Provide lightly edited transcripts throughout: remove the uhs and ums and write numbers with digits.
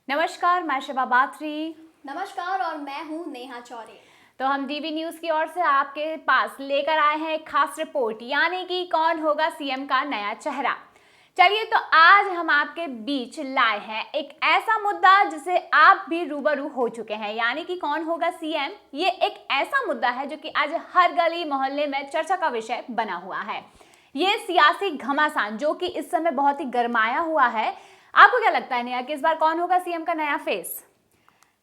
नमस्कार, मैं शिवा बाथरी। नमस्कार और मैं हूँ नेहा चौरे। तो हम डीवी न्यूज की ओर से आपके पास लेकर आए हैं एक खास रिपोर्ट, यानी कि कौन होगा सीएम का नया चेहरा। चलिए, तो आज हम आपके बीच लाए हैं एक ऐसा मुद्दा जिसे आप भी रूबरू हो चुके हैं, यानी कि कौन होगा सीएम। ये एक ऐसा मुद्दा है जो कि आज हर गली मोहल्ले में चर्चा का विषय बना हुआ है। ये सियासी घमासान जो कि इस समय बहुत ही गरमाया हुआ है। आपको क्या लगता है नेहा कि इस बार कौन होगा सीएम का नया फेस?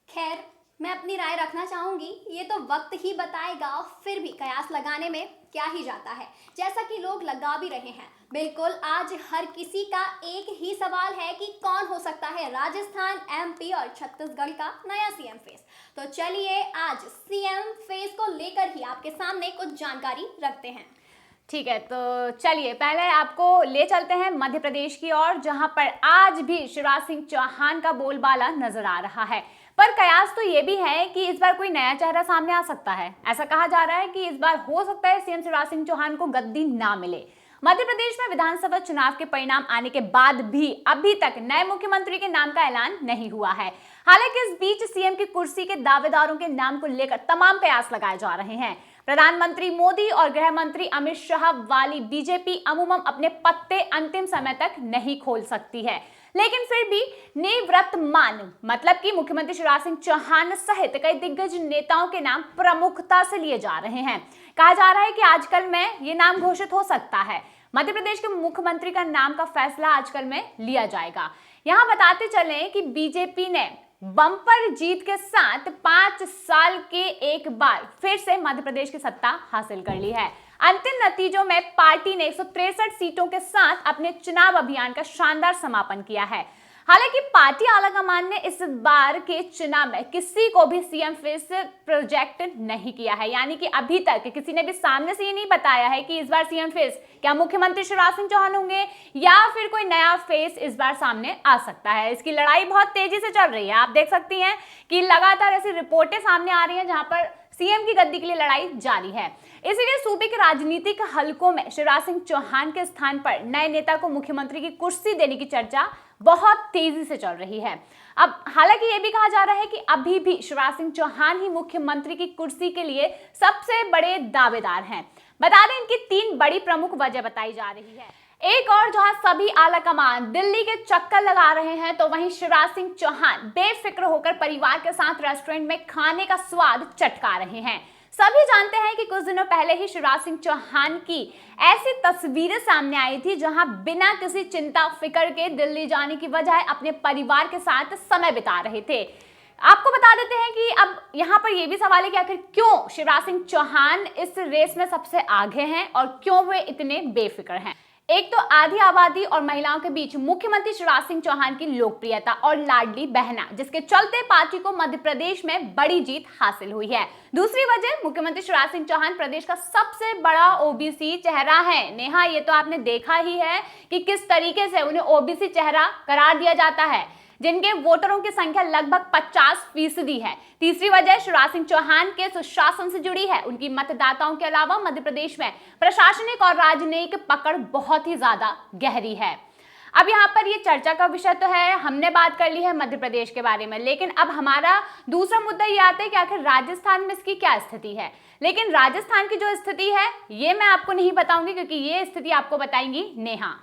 खैर, मैं अपनी राय रखना चाहूंगी, ये तो वक्त ही बताएगा। फिर भी कयास लगाने में क्या ही जाता है, जैसा कि लोग लगा भी रहे हैं। बिल्कुल, आज हर किसी का एक ही सवाल है कि कौन हो सकता है राजस्थान, एमपी और छत्तीसगढ़ का नया सीएम फेस। तो चलिए आज सीएम फेस को लेकर ही आपके सामने कुछ जानकारी रखते हैं। ठीक है, तो चलिए पहले आपको ले चलते हैं मध्य प्रदेश की ओर, जहां पर आज भी शिवराज सिंह चौहान का बोलबाला नजर आ रहा है। पर कयास तो ये भी है कि इस बार कोई नया चेहरा सामने आ सकता है। ऐसा कहा जा रहा है कि इस बार हो सकता है सीएम शिवराज सिंह चौहान को गद्दी ना मिले। मध्य प्रदेश में विधानसभा चुनाव के परिणाम आने के बाद भी अभी तक नए मुख्यमंत्री के नाम का ऐलान नहीं हुआ है। हालांकि इस बीच सीएम की कुर्सी के दावेदारों के नाम को लेकर तमाम प्रयास लगाए जा रहे हैं। प्रधानमंत्री मोदी और गृह मंत्री अमित शाह वाली बीजेपी अमूमन अपने पत्ते अंतिम समय तक नहीं खोल सकती है, लेकिन फिर भी निवर्तमान मतलब कि मुख्यमंत्री शिवराज सिंह चौहान सहित कई दिग्गज नेताओं के नाम प्रमुखता से लिए जा रहे हैं। कहा जा रहा है कि आजकल में ये नाम घोषित हो सकता है। मध्य प्रदेश के मुख्यमंत्री का नाम का फैसला आजकल में लिया जाएगा। यहाँ बताते चलें कि बीजेपी ने बम्पर जीत के साथ 5 साल के एक बार फिर से मध्य प्रदेश की सत्ता हासिल कर ली है। अंतिम नतीजों में पार्टी ने 163 सीटों के साथ अपने चुनाव अभियान का शानदार समापन किया है। हालांकि पार्टी आलाकमान ने इस बार के चुनाव में किसी को भी सीएम फेस प्रोजेक्ट नहीं किया है, यानी कि अभी तक किसी ने भी सामने से ये नहीं बताया है कि इस बार सीएम फेस क्या मुख्यमंत्री शिवराज सिंह चौहान होंगे या फिर कोई नया फेस इस बार सामने आ सकता है। इसकी लड़ाई बहुत तेजी से चल रही है। आप देख सकती हैं कि लगातार ऐसी रिपोर्टें सामने आ रही हैं जहां पर सीएम की गद्दी के लिए लड़ाई जारी है। इसीलिए सूबे के राजनीतिक हलकों में शिवराज सिंह चौहान के स्थान पर नए नेता को मुख्यमंत्री की कुर्सी देने की चर्चा बहुत तेजी से चल रही है। अब हालांकि यह भी कहा जा रहा है कि अभी भी शिवराज सिंह चौहान ही मुख्यमंत्री की कुर्सी के लिए सबसे बड़े दावेदार हैं। बता दें, इनकी 3 बड़ी प्रमुख वजह बताई जा रही है। एक और जहां सभी आलाकमान दिल्ली के चक्कर लगा रहे हैं, तो वहीं शिवराज सिंह चौहान बेफिक्र होकर परिवार के साथ रेस्टोरेंट में खाने का स्वाद चटका रहे हैं। सभी जानते हैं कि कुछ दिनों पहले ही शिवराज सिंह चौहान की ऐसी तस्वीरें सामने आई थी जहां बिना किसी चिंता फिक्र के दिल्ली जाने की बजाय अपने परिवार के साथ समय बिता रहे थे। आपको बता देते हैं कि अब यहाँ पर यह भी सवाल है कि आखिर क्यों शिवराज सिंह चौहान इस रेस में सबसे आगे हैं और क्यों वे इतने बेफिक्र हैं। एक तो आधी आबादी और महिलाओं के बीच मुख्यमंत्री शिवराज सिंह चौहान की लोकप्रियता और लाडली बहना, जिसके चलते पार्टी को मध्य प्रदेश में बड़ी जीत हासिल हुई है। दूसरी वजह, मुख्यमंत्री शिवराज सिंह चौहान प्रदेश का सबसे बड़ा ओबीसी चेहरा है। नेहा, ये तो आपने देखा ही है कि किस तरीके से उन्हें ओबीसी चेहरा करार दिया जाता है, जिनके वोटरों की संख्या लगभग 50% है। तीसरी वजह शिवराज सिंह चौहान के सुशासन से जुड़ी है। उनकी मतदाताओं के अलावा मध्य प्रदेश में प्रशासनिक और राजनयिक पकड़ बहुत ही ज्यादा गहरी है। अब यहाँ पर ये चर्चा का विषय तो है, हमने बात कर ली है मध्य प्रदेश के बारे में, लेकिन अब हमारा दूसरा मुद्दा ये आता है कि आखिर राजस्थान में इसकी क्या स्थिति है। लेकिन राजस्थान की जो स्थिति है ये मैं आपको नहीं बताऊंगी, क्योंकि ये स्थिति आपको बताएंगी नेहा।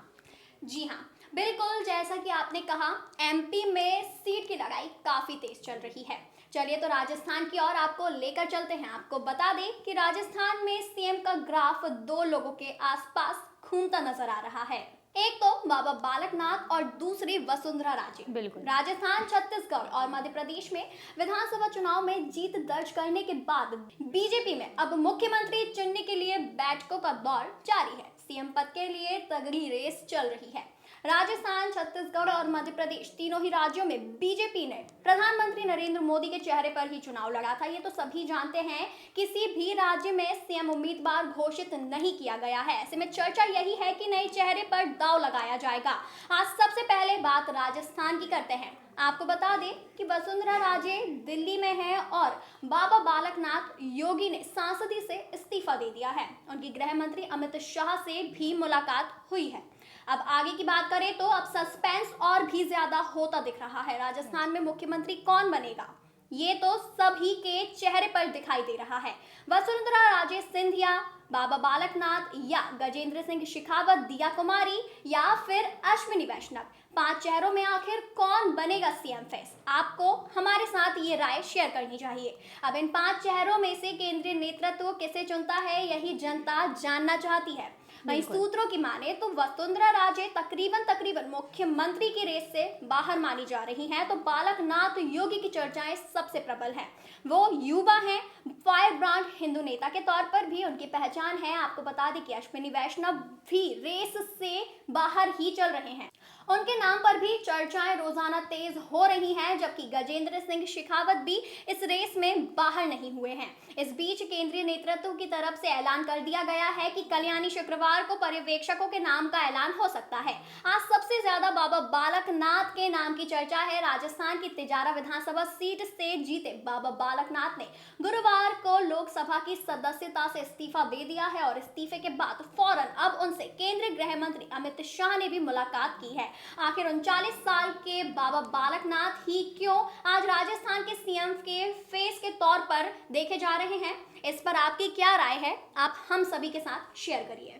जी हाँ, बिल्कुल जैसा कि आपने कहा, एमपी में सीट की लड़ाई काफी तेज चल रही है। चलिए तो राजस्थान की ओर आपको लेकर चलते हैं। आपको बता दें कि राजस्थान में सीएम का ग्राफ 2 लोगों के आसपास घूमता नजर आ रहा है। एक तो बाबा बालकनाथ और दूसरी वसुंधरा राजे। बिल्कुल। राजस्थान, छत्तीसगढ़ और मध्य प्रदेश में विधानसभा चुनाव में जीत दर्ज करने के बाद बीजेपी में अब मुख्यमंत्री चुनने के लिए बैठकों का दौर जारी है। सीएम पद के लिए तगड़ी रेस चल रही है। राजस्थान, छत्तीसगढ़ और मध्य प्रदेश तीनों ही राज्यों में बीजेपी ने प्रधानमंत्री नरेंद्र मोदी के चेहरे पर ही चुनाव लड़ा था। ये तो सभी जानते हैं। किसी भी राज्य में सीएम उम्मीदवार घोषित नहीं किया गया है। ऐसे में चर्चा यही है कि नए चेहरे पर दांव लगाया जाएगा। आज सबसे पहले बात राजस्थान की करते हैं। आपको बता दें कि वसुंधरा राजे दिल्ली में हैं और बाबा बालकनाथ योगी ने सांसदी से इस्तीफा दे दिया है। उनकी गृह मंत्री अमित शाह से भी मुलाकात हुई है। अब आगे की बात करें तो अब सस्पेंस और भी ज्यादा होता दिख रहा है। राजस्थान में मुख्यमंत्री कौन बनेगा, ये तो सभी के चेहरे पर दिखाई दे रहा है। वसुंधरा राजे सिंधिया, बाबा बालकनाथ या गजेंद्र सिंह शेखावत, दिया कुमारी या फिर अश्विनी वैष्णव, 5 चेहरों में आखिर कौन बनेगा सीएम फेस? आपको हमारे साथ ये राय शेयर करनी चाहिए। अब इन 5 चेहरों में से केंद्रीय नेतृत्व किसे चुनता है, यही जनता जानना चाहती है। वहीं सूत्रों की माने तो वसुंधरा राजे तकरीबन मुख्यमंत्री की रेस से बाहर मानी जा रही हैं, तो बालकनाथ योगी की चर्चाएं सबसे प्रबल हैं। वो युवा हैं, फायर ब्रांड हिंदू नेता के तौर पर भी उनकी पहचान है। आपको बता दें कि अश्विनी वैष्णव भी रेस से बाहर ही चल रहे हैं, उनके नाम पर भी चर्चाएं रोजाना तेज हो रही हैं, जबकि गजेंद्र सिंह शेखावत भी इस रेस में बाहर नहीं हुए हैं। इस बीच केंद्रीय नेतृत्व की तरफ से ऐलान कर दिया गया है कि कल शुक्रवार को पर्यवेक्षकों के नाम का ऐलान हो सकता है। आज सबसे ज्यादा बाबा बालकनाथ के नाम की चर्चा है। राजस्थान की तिजारा विधानसभा सीट से जीते बाबा बालकनाथ ने गुरुवार को लोकसभा की सदस्यता से इस्तीफा दे दिया है और इस्तीफे के बाद फौरन अब उनसे केंद्रीय गृह मंत्री अमित शाह ने भी मुलाकात की है। आखिर 39 साल के बाबा बालकनाथ ही क्यों आज राजस्थान के सीएम के फेस के तौर पर देखे जा रहे हैं, इस पर आपकी क्या राय है, आप हम सभी के साथ शेयर करिए।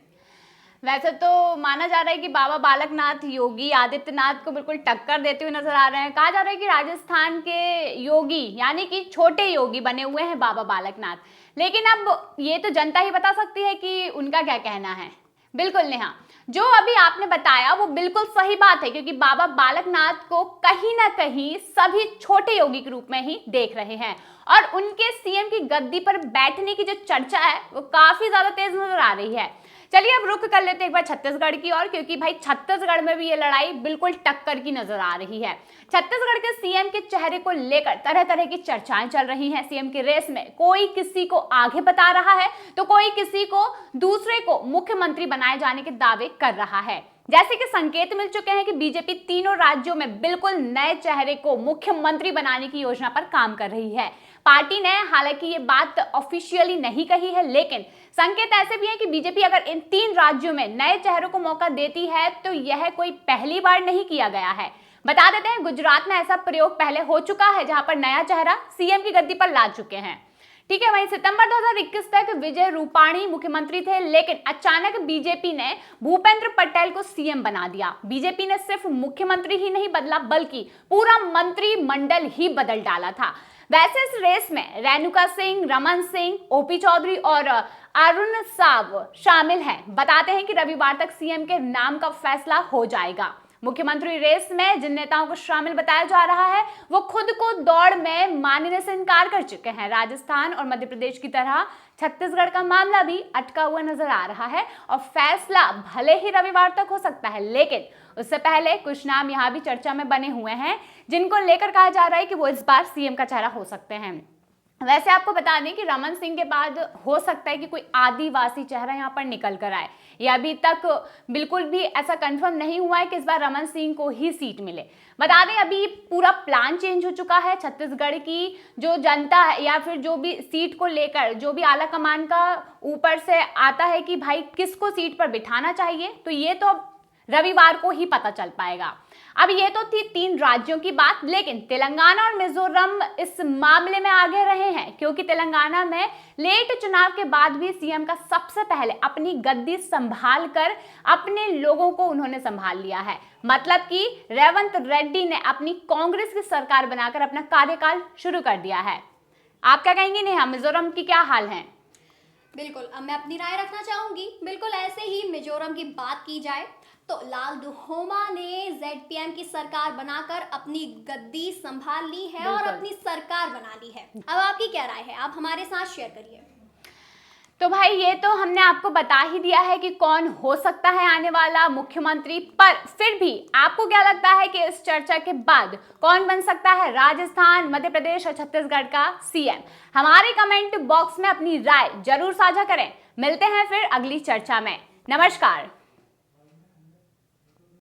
वैसे तो माना जा रहा है कि बाबा बालकनाथ योगी आदित्यनाथ को बिल्कुल टक्कर देते हुए नजर आ रहे हैं। कहा जा रहा है कि राजस्थान के योगी यानी कि छोटे योगी बने हुए हैं बाबा बालकनाथ, लेकिन अब ये तो जनता ही बता सकती है कि उनका क्या कहना है। बिल्कुल नेहा, जो अभी आपने बताया वो बिल्कुल सही बात है, क्योंकि बाबा बालकनाथ को कहीं ना कहीं सभी छोटे योगी के रूप में ही देख रहे हैं और उनके सीएम की गद्दी पर बैठने की जो चर्चा है वो काफी ज्यादा तेज नजर आ रही है। चलिए अब रुक कर लेते हैं एक बार छत्तीसगढ़ की ओर, क्योंकि भाई छत्तीसगढ़ में भी ये लड़ाई बिल्कुल टक्कर की नजर आ रही है। छत्तीसगढ़ के सीएम के चेहरे को लेकर तरह तरह की चर्चाएं चल रही हैं। सीएम की रेस में कोई किसी को आगे बता रहा है तो कोई किसी को दूसरे को मुख्यमंत्री बनाए जाने के दावे कर रहा है। जैसे कि संकेत मिल चुके हैं कि बीजेपी तीनों राज्यों में बिल्कुल नए चेहरे को मुख्यमंत्री बनाने की योजना पर काम कर रही है। पार्टी ने हालांकि ये बात ऑफिशियली नहीं कही है, लेकिन संकेत ऐसे भी है कि बीजेपी अगर इन 3 राज्यों में नए चेहरों को मौका देती है तो यह कोई पहली बार नहीं किया गया है। बता देते हैं गुजरात में ऐसा प्रयोग पहले हो चुका है, जहां पर नया चेहरा सीएम की गद्दी पर ला चुके हैं। ठीक है, वहीं सितंबर 2021 तक विजय रूपाणी मुख्यमंत्री थे, लेकिन अचानक बीजेपी ने भूपेंद्र पटेल को सीएम बना दिया। बीजेपी ने सिर्फ मुख्यमंत्री ही नहीं बदला बल्कि पूरा मंत्रिमंडल ही बदल डाला था। वैसे इस रेस में रेणुका सिंह, रमन सिंह, ओपी चौधरी और अरुण साव शामिल हैं। बताते हैं कि रविवार तक सीएम के नाम का फैसला हो जाएगा। मुख्यमंत्री रेस में जिन नेताओं को शामिल बताया जा रहा है वो खुद को दौड़ में मानने से इनकार कर चुके हैं। राजस्थान और मध्य प्रदेश की तरह छत्तीसगढ़ का मामला भी अटका हुआ नजर आ रहा है और फैसला भले ही रविवार तक हो सकता है, लेकिन उससे पहले कुछ नाम यहाँ भी चर्चा में बने हुए हैं जिनको लेकर कहा जा रहा है कि वो इस बार सीएम का चेहरा हो सकते हैं। वैसे आपको बता दें कि रमन सिंह के बाद हो सकता है कि कोई आदिवासी चेहरा यहाँ पर निकल कर आए। यह अभी तक बिल्कुल भी ऐसा कंफर्म नहीं हुआ है कि इस बार रमन सिंह को ही सीट मिले। बता दें अभी पूरा प्लान चेंज हो चुका है। छत्तीसगढ़ की जो जनता है या फिर जो भी सीट को लेकर जो भी आला कमान का ऊपर से आता है कि भाई किसको सीट पर बिठाना चाहिए, तो ये तो रविवार को ही पता चल पाएगा। अब ये तो थी 3 राज्यों की बात, लेकिन तेलंगाना और मिजोरम इस मामले में आगे रहे हैं, क्योंकि तेलंगाना में लेट चुनाव के बाद भी सीएम का सबसे पहले अपनी गद्दी संभाल कर अपने लोगों को उन्होंने संभाल लिया है। मतलब कि रेवंत रेड्डी ने अपनी कांग्रेस की सरकार बनाकर अपना कार्यकाल शुरू कर दिया है। आप क्या कहेंगे नेहा, मिजोरम की क्या हाल है? बिल्कुल, अब मैं अपनी राय रखना चाहूंगी। बिल्कुल ऐसे ही मिजोरम की बात की जाए तो लाल दुहोमा ने जेडपीएम की सरकार बनाकर अपनी गद्दी संभाल ली है और अपनी सरकार बना ली है। अब आपकी क्या राय है, आप हमारे साथ शेयर करिए। तो भाई ये तो हमने आपको बता ही दिया है कि कौन हो सकता है आने वाला मुख्यमंत्री, पर फिर भी आपको क्या लगता है कि इस चर्चा के बाद कौन बन सकता है राजस्थान, मध्य प्रदेश और छत्तीसगढ़ का सीएम? हमारे कमेंट बॉक्स में अपनी राय जरूर साझा करें। मिलते हैं फिर अगली चर्चा में। नमस्कार।